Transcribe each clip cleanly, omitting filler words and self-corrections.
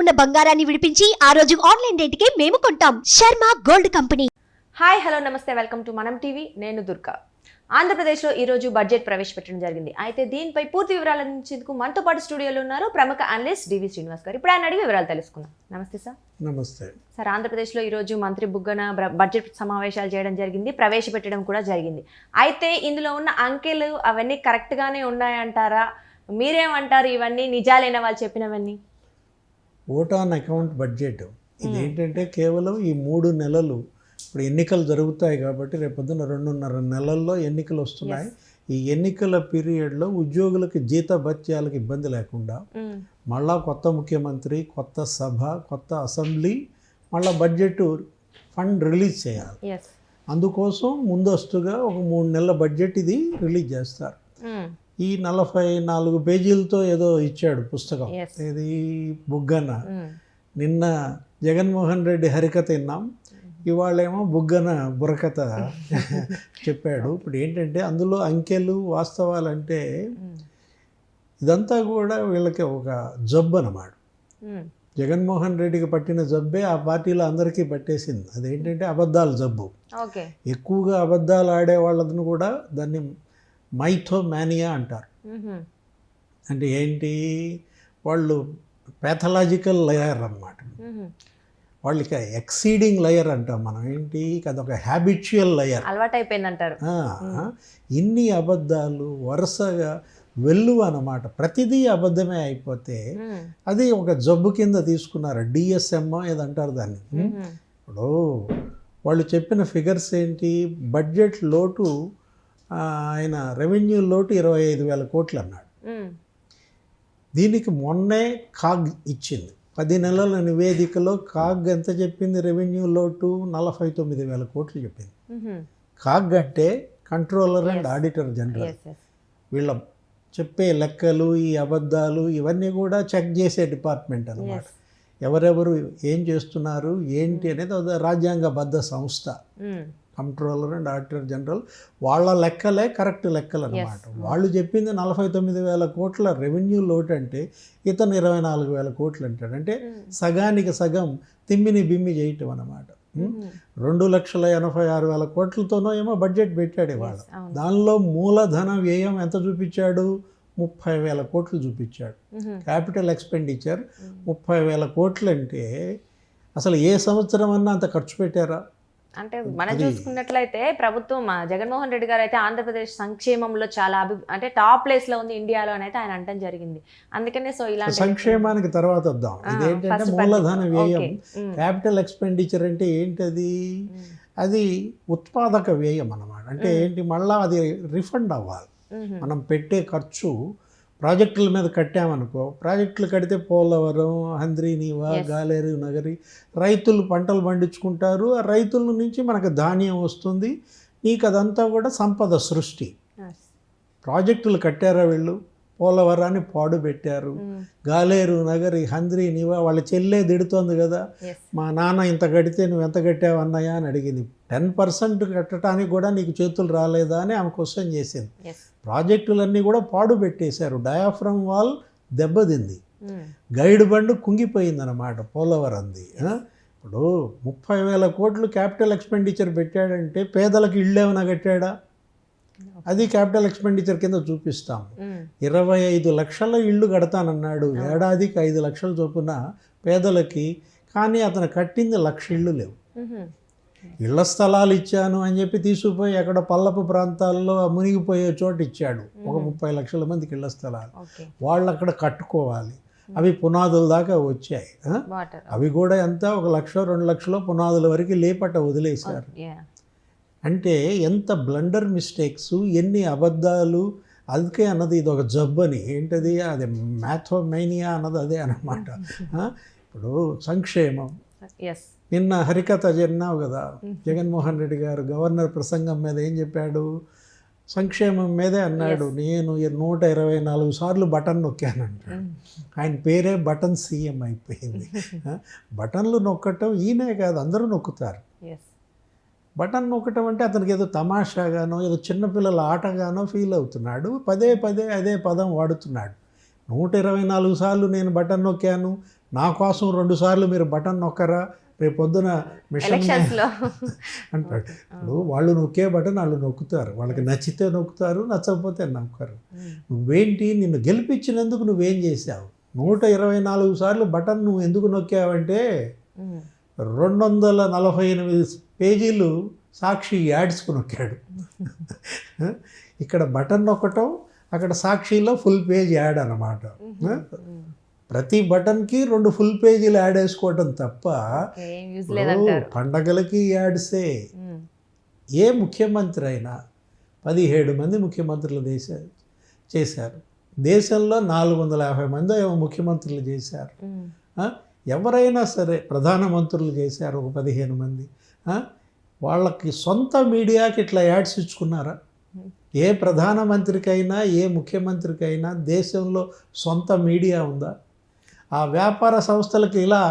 ఉన్న బంగారాన్ని విడిపించి ఆ రోజు ఆన్లైన్ రేటుకే మేము కొంటాం. Sharma gold company. Hi hello నమస్తే, వెల్కమ్ టు మనం టీవీ. నేను దుర్గా. ఆంధ్రప్రదేశ్లో ఈరోజు బడ్జెట్ ప్రవేశపెట్టడం జరిగింది. అయితే దీనిపై పూర్తి వివరాలు అందించేందుకు మనతో పాటు స్టూడియోలో ఉన్నారు ప్రముఖ అనలిస్ట్ డివి శ్రీనివాస్ గారు. ఇప్పుడు ఆయన అడిగి వివరాలు తెలుసుకుందాం. నమస్తే సార్. నమస్తే సార్, ఆంధ్రప్రదేశ్లో ఈరోజు మంత్రి బుగ్గన బడ్జెట్ సమావేశాలు చేయడం జరిగింది, ప్రవేశపెట్టడం కూడా జరిగింది. అయితే ఇందులో ఉన్న అంకెలు అవన్నీ కరెక్ట్గానే ఉన్నాయంటారా? మీరేమంటారు? ఇవన్నీ నిజాలైన వాళ్ళు చెప్పినవన్నీ? ఓట్ ఆన్ అకౌంట్ బడ్జెట్ ఇదేంటంటే కేవలం ఈ 3 నెలలు, ఇప్పుడు ఎన్నికలు జరుగుతాయి కాబట్టి రేపొద్దున 2.5 నెలల్లో ఎన్నికలు వస్తున్నాయి. ఈ ఎన్నికల పీరియడ్లో ఉద్యోగులకు జీతభత్యాలకు ఇబ్బంది లేకుండా మళ్ళా కొత్త ముఖ్యమంత్రి, కొత్త సభ, కొత్త అసెంబ్లీ మళ్ళీ బడ్జెట్ ఫండ్ రిలీజ్ చేయాలి. అందుకోసం ముందస్తుగా ఒక 3 నెలల బడ్జెట్ ఇది రిలీజ్ చేస్తారు. ఈ 44 పేజీలతో ఏదో ఇచ్చాడు పుస్తకం, ఇది బుగ్గన. నిన్న జగన్మోహన్ రెడ్డి హరికథ విన్నాం, ఇవాళేమో బుగ్గన బుర్రకథ చెప్పాడు. ఇప్పుడు ఏంటంటే అందులో అంకెలు వాస్తవాలు అంటే ఇదంతా కూడా వీళ్ళకి ఒక జబ్బు అన్నమాట. జగన్మోహన్ రెడ్డికి పట్టిన జబ్బే ఆ పార్టీలో అందరికీ పట్టేసింది. అదేంటంటే అబద్ధాల జబ్బు. ఎక్కువగా అబద్ధాలు ఆడే వాళ్ళని కూడా దాన్ని మైథోమానియా అంటారు. అంటే ఏంటి, వాళ్ళు ప్యాథలాజికల్ లయర్ అన్నమాట. వాళ్ళకి ఎక్సీడింగ్ లయర్ అంటాం మనం. ఏంటి, అదొక హ్యాబిచువల్ లయర్, అలవాటు అయిపోయింది అంటారు. ఇన్ని అబద్ధాలు వరుసగా వెల్లువ అన్నమాట. ప్రతిదీ అబద్ధమే అయిపోతే అది ఒక జబ్బు కింద తీసుకున్నారు. DSM ఏదంటారు దాన్ని. ఇప్పుడు వాళ్ళు చెప్పిన ఫిగర్స్ ఏంటి, బడ్జెట్ లోటు ఆయన రెవెన్యూ లోటు 25,000 కోట్లు అన్నాడు. దీనికి మొన్నే కాగ్ ఇచ్చింది 10 నెలల నివేదికలో. కాగ్ ఎంత చెప్పింది? రెవెన్యూ లోటు 49,000 కోట్లు చెప్పింది. కాగ్ అంటే కంట్రోలర్ అండ్ ఆడిటర్ జనరల్. వీళ్ళ చెప్పే లెక్కలు, ఈ అబద్ధాలు ఇవన్నీ కూడా చెక్ చేసే డిపార్ట్మెంట్ అన్నమాట. ఎవరెవరు ఏం చేస్తున్నారు ఏంటి అనేది ఒక రాజ్యాంగబద్ధ సంస్థ. కంట్రోలర్ అండ్ ఆడిటర్ జనరల్ వాళ్ళ లెక్కలే కరెక్ట్ లెక్కలు అన్నమాట. వాళ్ళు చెప్పింది 49,000 కోట్ల రెవెన్యూ లోటు అంటే ఇతను 24,000 కోట్లు అంటాడు. అంటే సగానికి సగం తిమ్మిని బిమ్మి చేయటం అన్నమాట. 2,86,000 కోట్లతోనో ఏమో బడ్జెట్ పెట్టాడు ఇవాళ. దానిలో మూలధన వ్యయం ఎంత చూపించాడు? 30,000 కోట్లు చూపించాడు. క్యాపిటల్ ఎక్స్పెండిచర్ 30,000 కోట్లు అంటే అసలు ఏ సంవత్సరం అన్నా అంత ఖర్చు పెట్టారా? అంటే మనం చూసుకున్నట్లయితే ప్రభుత్వం, జగన్మోహన్ రెడ్డి గారు అయితే ఆంధ్రప్రదేశ్ సంక్షేమంలో చాలా అంటే టాప్ ప్లేస్ లో ఉంది ఇండియాలో అని అయితే ఆయన అనడం జరిగింది. అందుకనే సో ఇలాంటి సంక్షేమానికి తర్వాత వద్దాం. ఇదేంటంటే మూలధన వ్యయం, క్యాపిటల్ ఎక్స్పెండిచర్ అంటే ఏంటది? అది ఉత్పాదక వ్యయం అన్నమాట. అంటే ఏంటి, మళ్ళీ అది రిఫండ్ అవ్వాలి. మనం పెట్టే ఖర్చు ప్రాజెక్టుల మీద కట్టామనుకో, ప్రాజెక్టులు కడితే పోలవరం, హంద్రీనీవా, గాలేరు నగరి, రైతులు పంటలు పండించుకుంటారు. ఆ రైతుల నుంచి మనకు ధాన్యం వస్తుంది. నీకు అదంతా కూడా సంపద సృష్టి. ప్రాజెక్టులు కట్టారా వీళ్ళు? పోలవరాన్ని పాడు పెట్టారు. గాలేరు నగరి, హంద్రీనీవా వాళ్ళ చెల్లే దిడుతోంది కదా, మా నాన్న ఇంత కడితే నువ్వు ఎంత కట్టావు అన్నయ్య అని అడిగింది. 10% కట్టడానికి కూడా నీకు చేతులు రాలేదా అని ఆమె క్వశ్చన్ చేసింది. ప్రాజెక్టులన్నీ కూడా పాడు పెట్టేశారు. డయాఫ్రమ్ వాల్ దెబ్బతింది, గైడ్ బండ్ కుంగిపోయిందన్నమాట పోలవరంది. ఇప్పుడు 30,000 కోట్లు క్యాపిటల్ ఎక్స్పెండిచర్ పెట్టాడంటే పేదలకు ఇళ్ళు ఏమైనా కట్టాడా? అది క్యాపిటల్ ఎక్స్పెండిచర్ కింద చూపిస్తాము. 25 లక్షల ఇళ్ళు కడతానన్నాడు, ఏడాదికి 5 లక్షల చొప్పున పేదలకి. కానీ అతను కట్టింది 1,00,000 ఇళ్ళు లేవు. ఇళ్ల స్థలాలు ఇచ్చాను అని చెప్పి తీసుకుపోయి అక్కడ పల్లపు ప్రాంతాల్లో మునిగిపోయే చోటు ఇచ్చాడు. ఒక 30 లక్షల మందికి ఇళ్ల స్థలాలు. వాళ్ళు అక్కడ కట్టుకోవాలి. అవి పునాదుల దాకా వచ్చాయి. అవి కూడా ఎంత, 1 లక్ష 2 లక్షలు పునాదుల వరకు లేపట వదిలేశారు. అంటే ఎంత బ్లండర్ మిస్టేక్స్, ఎన్ని అబద్ధాలు. అందుకే అన్నది ఇది ఒక జబ్బని. ఏంటది? అది మ్యాథోమేనియా అన్నది అదే అన్నమాట. ఇప్పుడు సంక్షేమం, నిన్న హరికథ విన్నావు కదా, జగన్మోహన్ రెడ్డి గారు గవర్నర్ ప్రసంగం మీద ఏం చెప్పాడు? సంక్షేమం మీదే అన్నాడు. నేను 124 సార్లు బటన్ నొక్కానంటాడు. ఆయన పేరే బటన్ సీఎం అయిపోయింది. బటన్లు నొక్కటం ఈయనే కాదు, అందరూ నొక్కుతారు. బటన్ నొక్కటం అంటే అతనికి ఏదో తమాషాగానో ఏదో చిన్నపిల్లల ఆటగానో ఫీల్ అవుతున్నాడు. పదే పదే అదే పదం వాడుతున్నాడు. 124 సార్లు నేను బటన్ నొక్కాను, నా కోసం 2 సార్లు మీరు బటన్ నొక్కరా, రేపు పొద్దున మిషన్ ఎలక్షన్స్ లో అంటాడు. ఇప్పుడు వాళ్ళు నొక్కే బటన్ వాళ్ళు నొక్కుతారు, వాళ్ళకి నచ్చితే నొక్కుతారు, నచ్చకపోతే నొక్కరు. నువ్వేంటి, నిన్ను గెలిపించినందుకు నువ్వేం చేశావు? 124 సార్లు బటన్ నువ్వు ఎందుకు నొక్కావంటే 248 పేజీలు సాక్షి యాడ్స్కు నొక్కాడు. ఇక్కడ బటన్ నొక్కటం, అక్కడ సాక్షిలో ఫుల్ పేజ్ యాడ్ అన్నమాట. ప్రతి బటన్కి 2 ఫుల్ పేజీలు యాడ్ వేసుకోవటం తప్ప పండగలకి యాడ్సే. ఏ ముఖ్యమంత్రి అయినా 17 మంది ముఖ్యమంత్రులు చేశారు. దేశంలో 450 మంది ఏమో ముఖ్యమంత్రులు చేశారు. ఎవరైనా సరే ప్రధానమంత్రులు చేశారు ఒక 15 మంది. వాళ్ళకి సొంత మీడియాకి ఇట్లా యాడ్స్ ఇచ్చుకున్నారా? ఏ ప్రధానమంత్రికైనా ఏ ముఖ్యమంత్రికైనా దేశంలో సొంత మీడియా ఉందా? ఆ వ్యాపార సంస్థలకు ఇలా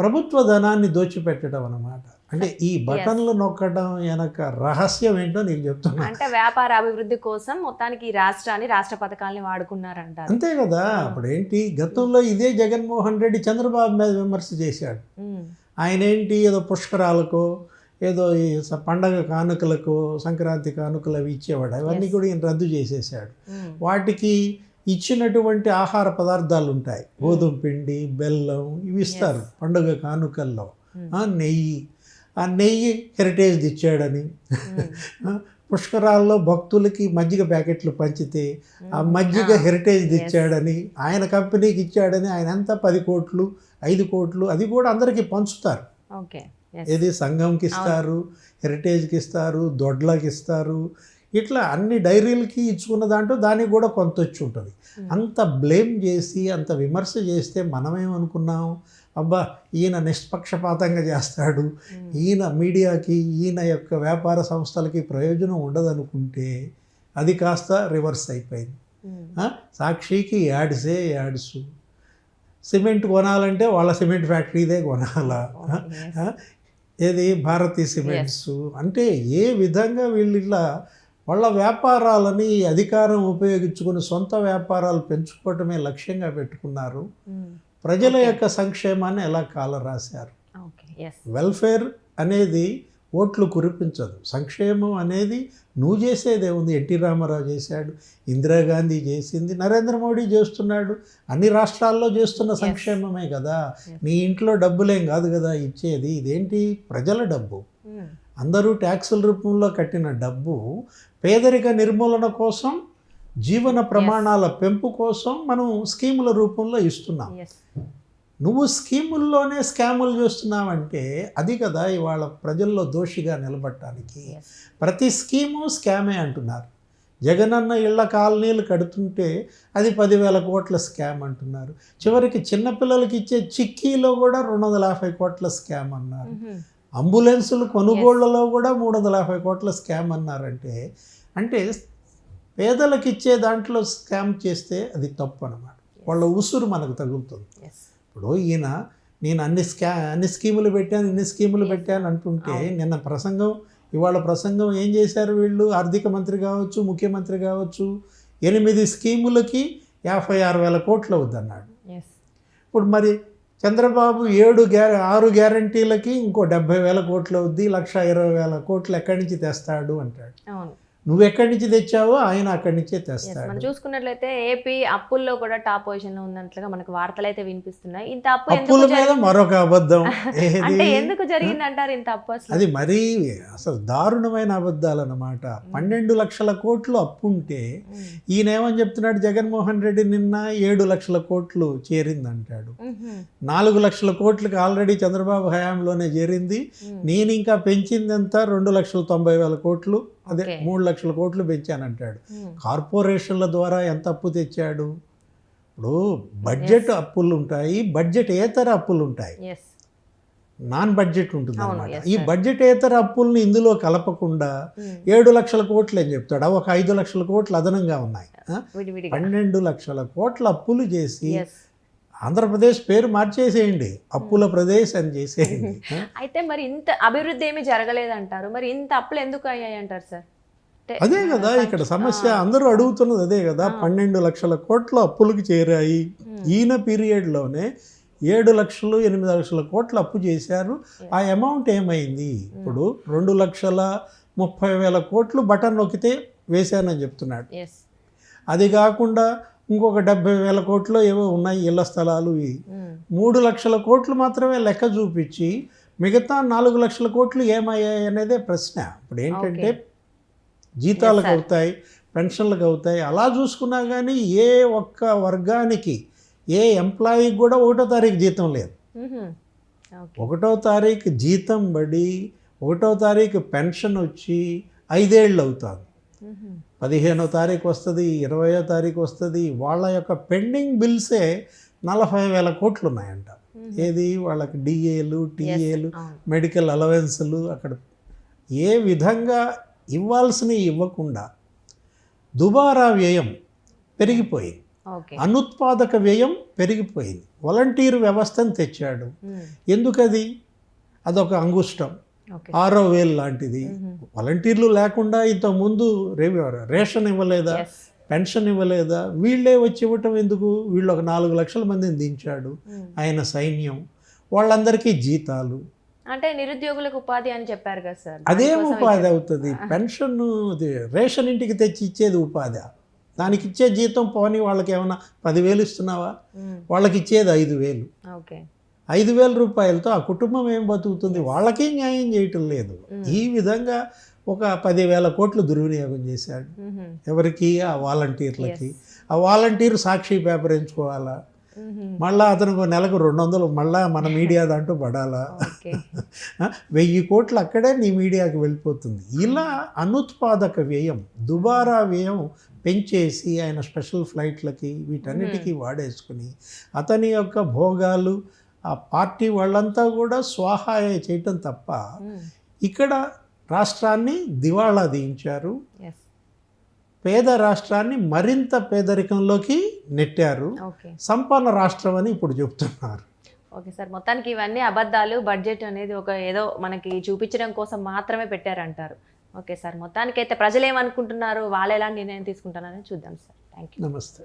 ప్రభుత్వ ధనాన్ని దోచిపెట్టడం అన్నమాట. అంటే ఈ బటన్లు నొక్కడం వెనక రహస్యం ఏంటో నీకు చెప్తున్నా. అంటే వ్యాపార అభివృద్ధి కోసం మొత్తానికి ఈ రాష్ట్రాన్ని, రాష్ట్ర పథకాలని వాడుకున్నారంటారు. అంతే కదా. అప్పుడు ఏంటి, గతంలో ఇదే జగన్మోహన్ రెడ్డి చంద్రబాబు మీద విమర్శ చేశాడు. ఆయన ఏంటి, ఏదో పుష్కరాలకో ఏదో ఈ పండగ కానుకలకు, సంక్రాంతి కానుకలు అవి ఇచ్చేవాడు. అవన్నీ కూడా ఈయన రద్దు చేసేసాడు. వాటికి ఇచ్చినటువంటి ఆహార పదార్థాలు ఉంటాయి, గోధుమ పిండి, బెల్లం, ఇవి ఇస్తారు పండుగ కానుకల్లో. నెయ్యి, ఆ నెయ్యి హెరిటేజ్ ఇచ్చాడని, పుష్కరాల్లో భక్తులకి మజ్జిగ ప్యాకెట్లు పంచితే ఆ మజ్జిగ హెరిటేజ్ ఇచ్చాడని, ఆయన కంపెనీకి ఇచ్చాడని, ఆయన అంతా 10 కోట్లు 5 కోట్లు అది కూడా అందరికీ పంచుతారు. ఏది సంఘంకి ఇస్తారు, హెరిటేజ్కి ఇస్తారు, దొడ్లకి ఇస్తారు, ఇట్లా అన్ని డైరీలకి ఇచ్చుకున్న దాంట్లో దానికి కూడా కొంత వచ్చి ఉంటుంది. అంత బ్లేమ్ చేసి అంత విమర్శ చేస్తే మనమేమనుకున్నాం, అబ్బా ఈయన నిష్పక్షపాతంగా చేస్తాడు, ఈయన మీడియాకి, ఈయన యొక్క వ్యాపార సంస్థలకి ప్రయోజనం ఉండదనుకుంటే అది కాస్త రివర్స్ అయిపోయింది. సాక్షికి యాడ్సే యాడ్స్. సిమెంట్ కొనాలంటే వాళ్ళ సిమెంట్ ఫ్యాక్టరీదే కొనాలా, ఏది భారతీ సిమెంట్స్. అంటే ఏ విధంగా వీళ్ళు ఇలా వాళ్ళ వ్యాపారాలని అధికారం ఉపయోగించుకుని సొంత వ్యాపారాలు పెంచుకోవటమే లక్ష్యంగా పెట్టుకున్నారు. ప్రజల యొక్క సంక్షేమాన్ని ఎలా కాలరాశారు. వెల్ఫేర్ అనేది ఓట్లు కురిపించదు, సంక్షేమం అనేది నువ్వు చేసేదే ఉంది. ఎన్టీ రామారావు చేశాడు, ఇందిరాగాంధీ చేసింది, నరేంద్ర మోడీ చేస్తున్నాడు. అన్ని రాష్ట్రాల్లో చేస్తున్న సంక్షేమమే కదా. నీ ఇంట్లో డబ్బులేం కాదు కదా ఇచ్చేది, ఇదేంటి ప్రజల డబ్బు. అందరూ ట్యాక్సుల రూపంలో కట్టిన డబ్బు పేదరిక నిర్మూలన కోసం, జీవన ప్రమాణాల పెంపు కోసం మనం స్కీముల రూపంలో ఇస్తున్నాం. నువ్వు స్కీముల్లోనే స్కాములు చేస్తున్నావంటే అది కదా ఇవాళ ప్రజల్లో దోషిగా నిలబడటానికి. ప్రతి స్కీము స్కామే అంటున్నారు. జగనన్న ఇళ్ల కాలనీలు కడుతుంటే అది 10,000 కోట్ల స్కామ్ అంటున్నారు. చివరికి చిన్నపిల్లలకి ఇచ్చే చిక్కీలో కూడా 250 కోట్ల స్కామ్ అన్నారు. అంబులెన్సులు కొనుగోళ్లలో కూడా 350 కోట్ల స్కామ్ అన్నారంటే, అంటే పేదలకు ఇచ్చే దాంట్లో స్కామ్ చేస్తే అది తప్పు అన్నమాట. వాళ్ళ ఉసురు మనకు తగులుతుంది. ఇప్పుడు ఈయన నేను అన్ని స్కీములు పెట్టాను, ఇన్ని స్కీములు పెట్టాను అంటుంటే నిన్న ప్రసంగం, ఇవాళ ప్రసంగం ఏం చేశారు వీళ్ళు? ఆర్థిక మంత్రి కావచ్చు, ముఖ్యమంత్రి కావచ్చు, 8 స్కీములకి 56,000 కోట్లు అవుద్దన్నాడు. ఇప్పుడు మరి చంద్రబాబు 6 గ్యారంటీలకి ఇంకో 70,000 కోట్లు అవుద్ది, 1,20,000 కోట్లు ఎక్కడి నుంచి తెస్తాడు అంటాడు. నువ్వు ఎక్కడి నుంచి తెచ్చావో ఆయన అక్కడి నుంచే తెస్తాడు. మనం చూసుకున్నట్లయితే ఏపీ అప్పుల్లో కూడా టాప్ పొజిషన్ లో ఉన్నట్లుగా మనకు వార్తలు అయితే వినిపిస్తున్నాయి. ఇంత అప్పుల మీద మరొక అబద్ధం. అంటే ఎందుకు జరిగింది అంటారు ఇంత అప్పు? అది మరీ అసలు దారుణమైన అబద్ధాలు అన్నమాట. 12 లక్షల కోట్లు అప్పు ఉంటే ఈయన ఏమని చెప్తున్నాడు, జగన్మోహన్ రెడ్డి నిన్న 7 లక్షల కోట్లు చేరిందంటాడు. 4 లక్షల కోట్లకి ఆల్రెడీ చంద్రబాబు హయాంలోనే చేరింది. నేను ఇంకా పెంచిందంతా 2,90,000 కోట్లు, అదే 3 లక్షల కోట్లు పెంచానంటాడు. కార్పొరేషన్ల ద్వారా ఎంత అప్పు తెచ్చాడు? ఇప్పుడు బడ్జెట్ అప్పులు ఉంటాయి, బడ్జెట్ ఏతర అప్పులు ఉంటాయి, నాన్ బడ్జెట్ ఉంటుంది అన్నమాట. ఈ బడ్జెట్ ఏతర అప్పుల్ని ఇందులో కలపకుండా 7 లక్షల కోట్లు అని చెప్తాడు. అవి ఒక 5 లక్షల కోట్లు అదనంగా ఉన్నాయి. 12 లక్షల కోట్ల అప్పులు చేసి ఆంధ్రప్రదేశ్ పేరు మార్చేసేయండి, అప్పుల ప్రదేశ్ అని చేసేయండి. అయితే మరి ఇంత అభివృద్ధి ఏమి జరగలేదంటారు, మరి ఇంత అప్పులు ఎందుకు అయ్యాయి అంటారు సార్? అదే కదా ఇక్కడ సమస్య, అందరూ అడుగుతున్నది అదే కదా. 12 లక్షల కోట్ల అప్పులకి చేరాయి. ఈయన పీరియడ్లోనే 7 లక్షలు 8 లక్షల కోట్లు అప్పు చేశారు. ఆ అమౌంట్ ఏమైంది? ఇప్పుడు 2,30,000 కోట్లు బటన్ నొక్కితే వేశానని చెప్తున్నాడు. ఎస్. అది కాకుండా ఇంకొక 70,000 కోట్లు ఏవో ఉన్నాయి ఇళ్ల స్థలాలు. 3 లక్షల కోట్లు మాత్రమే లెక్క చూపించి మిగతా 4 లక్షల కోట్లు ఏమయ్యాయి అనేదే ప్రశ్న. ఇప్పుడు ఏంటంటే జీతాలకు అవుతాయి, పెన్షన్లకు అవుతాయి. అలా చూసుకున్నా కానీ ఏ ఒక్క వర్గానికి, ఏ ఎంప్లాయీకి కూడా 1వ తారీఖు జీతం లేదు. 1వ తారీఖు జీతం పడి 1వ తారీఖు పెన్షన్ వచ్చి 5 ఏళ్ళు అవుతుంది. 15వ తారీఖు వస్తుంది, 20వ తారీఖు వస్తుంది. వాళ్ళ యొక్క పెండింగ్ బిల్సే 40,000 కోట్లు ఉన్నాయంట. ఏది వాళ్ళకి డిఏలు, టీఏలు, మెడికల్ అలవెన్సులు, అక్కడ ఏ విధంగా ఇవ్వాల్సినవి ఇవ్వకుండా దుబారా వ్యయం పెరిగిపోయింది, అనుత్పాదక వ్యయం పెరిగిపోయింది. వాలంటీర్ వ్యవస్థను తెచ్చాడు. ఎందుకది? అదొక అంగుష్టం, 6,000 లాంటిది. వాలంటీర్లు లేకుండా ఇంతకుముందు రేషన్ ఇవ్వలేదా, పెన్షన్ ఇవ్వలేదా? వీళ్ళే వచ్చి ఇవ్వటం ఎందుకు? వీళ్ళు ఒక 4 లక్షల మందిని దించాడు ఆయన సైన్యం. వాళ్ళందరికీ జీతాలు. అంటే నిరుద్యోగులకు ఉపాధి అని చెప్పారు కదా సార్. అదేం ఉపాధి అవుతుంది? పెన్షన్ రేషన్ ఇంటికి తెచ్చి ఇచ్చేది ఉపాధి. దానికి ఇచ్చే జీతం పోనీ వాళ్ళకి ఏమైనా 10,000 ఇస్తున్నావా? వాళ్ళకి ఇచ్చేది 5,000. 5,000 రూపాయలతో ఆ కుటుంబం ఏం బతుకుతుంది? వాళ్ళకి న్యాయం చేయటం లేదు. ఈ విధంగా ఒక 10,000 కోట్లు దుర్వినియోగం చేశాడు. ఎవరికి? ఆ వాలంటీర్లకి. ఆ వాలంటీర్ సాక్షి పేపర్ ఎంచుకోవాలా, మళ్ళీ అతనికి నెలకు 200 మళ్ళా మన మీడియా దాంట్లో పడాలా, 1000 కోట్లు అక్కడే నీ మీడియాకి వెళ్ళిపోతుంది. ఇలా అనుత్పాదక వ్యయం, దుబారా వ్యయం పెంచేసి ఆయన స్పెషల్ ఫ్లైట్లకి వీటన్నిటికీ వాడేసుకుని అతని యొక్క భోగాలు ఆ పార్టీ వాళ్ళంతా కూడా స్వాహాయ చేయటం తప్ప ఇక్కడ రాష్ట్రాన్ని దివాళా తీయించారు. పేద రాష్ట్రాన్ని మరింత పేదరికంలోకి నెట్టారు. సంపన్న రాష్ట్రం అని ఇప్పుడు చెప్తున్నారు. ఓకే సార్, మొత్తానికి ఇవన్నీ అబద్ధాలు. బడ్జెట్ అనేది ఒక ఏదో మనకి చూపించడం కోసం మాత్రమే పెట్టారంటారు. ఓకే సార్, మొత్తానికైతే ప్రజలు ఏమనుకుంటున్నారు, వాళ్ళు ఎలాంటి నిర్ణయం తీసుకుంటారని చూద్దాం సార్. Thank you. నమస్తే.